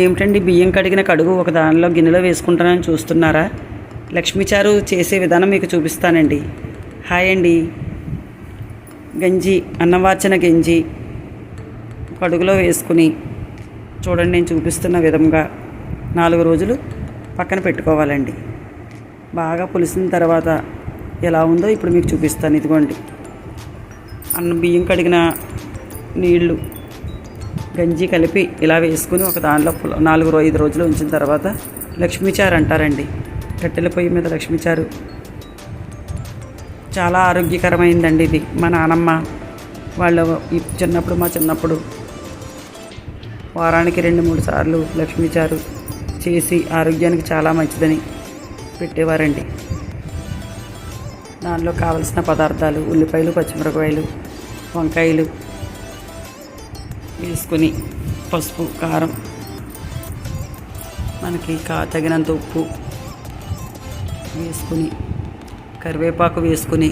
ఏమిటండి బియ్యం కడిగిన కడుగు ఒక దానిలో గిన్నెలో వేసుకుంటానని చూస్తున్నారా? లక్ష్మీచారు చేసే విధానం మీకు చూపిస్తానండి. హాయ్ అండి. గంజి, అన్నవార్చిన గంజి కడుగులో వేసుకుని చూడండి, నేను చూపిస్తున్న విధంగా 4 రోజులు పక్కన పెట్టుకోవాలండి. బాగా పులిసిన తర్వాత ఎలా ఉందో ఇప్పుడు మీకు చూపిస్తాను. ఇదిగోండి, బియ్యం కడిగిన నీళ్లు గంజి కలిపి ఇలా వేసుకుని ఒక దానిలో 4-5 రోజులు ఉంచిన తర్వాత లక్ష్మీచారు అంటారండి. కట్టెల పొయ్యి మీద లక్ష్మీచారు చాలా ఆరోగ్యకరమైందండి. ఇది మా నానమ్మ వాళ్ళ మా చిన్నప్పుడు వారానికి 2-3 సార్లు లక్ష్మీచారు చేసి ఆరోగ్యానికి చాలా మంచిదని పెట్టేవారండి. దానిలో కావలసిన పదార్థాలు ఉల్లిపాయలు, పచ్చిమిరపకాయలు, వంకాయలు వేసుకొని పసుపు, కారం, మనకి తగినంత ఉప్పు వేసుకుని కరివేపాకు వేసుకుని,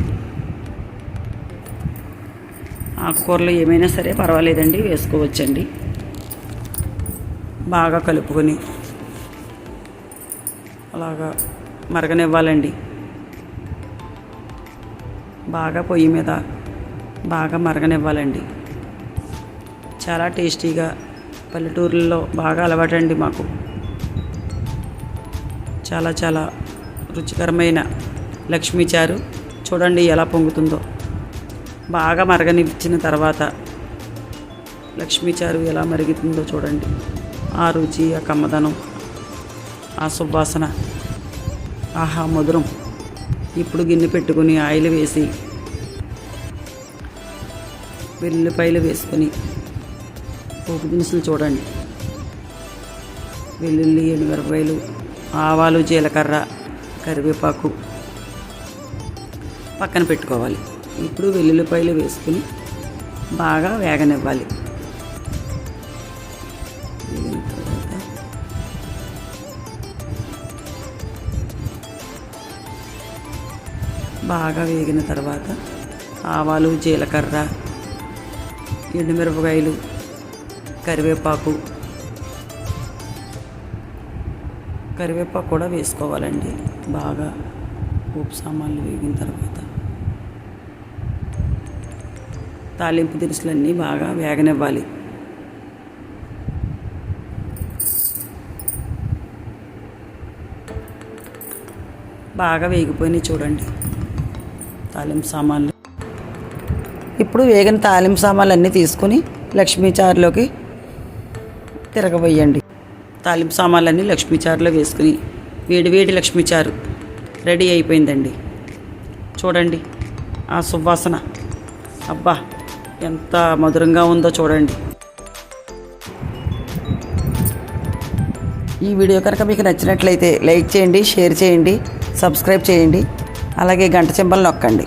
ఆకుకూరలు ఏమైనా సరే పర్వాలేదండి, వేసుకోవచ్చండి. బాగా కలుపుకొని అలాగా మరగనివ్వాలండి. బాగా పొయ్యి మీద బాగా మరగనివ్వాలండి. చాలా టేస్టీగా పల్లెటూరుల్లో బాగా అలవాటండి మాకు. చాలా చాలా రుచికరమైన లక్ష్మీచారు చూడండి ఎలా పొంగుతుందో. బాగా మరగనిచ్చిన తర్వాత లక్ష్మీచారు ఎలా మరుగుతుందో చూడండి. ఆ రుచి, ఆ కమ్మదనం, ఆ సువాసన, ఆహా మధురం. ఇప్పుడు గిన్నె పెట్టుకుని ఆయిల్ వేసి వెల్లుల్లిపాయలు వేసుకొని పోపు దినుసులు చూడండి, వెల్లుల్లి, ఎండుమిరపకాయలు, ఆవాలు, జీలకర్ర, కరివేపాకు పక్కన పెట్టుకోవాలి. ఇప్పుడు వెల్లుల్లిపాయలు వేసుకుని బాగా వేగనివ్వాలి. బాగా వేగిన తర్వాత ఆవాలు, జీలకర్ర, ఎండుమిరపకాయలు, కరివేపాకు కూడా వేసుకోవాలండి. బాగా ఉప్పు సామాన్లు వేగిన తర్వాత తాలింపు దినుసులన్నీ బాగా వేగనివ్వాలి. బాగా వేగిపోయినాయి చూడండి తాలింపు సామాన్లు. ఇప్పుడు వేగిన తాలింపు సామాన్లు అన్నీ తీసుకుని లక్ష్మీచారులోకి తిరగబోయండి. తాలింపు సామాన్లన్నీ లక్ష్మీచారులో వేసుకుని వేడివేడి లక్ష్మీచారు రెడీ అయిపోయిందండి. చూడండి ఆ సువాసన, అబ్బా ఎంత మధురంగా ఉందో చూడండి. ఈ వీడియో కనుక మీకు నచ్చినట్లయితే లైక్ చేయండి, షేర్ చేయండి, సబ్స్క్రైబ్ చేయండి, అలాగే గంట సింబల్ నొక్కండి.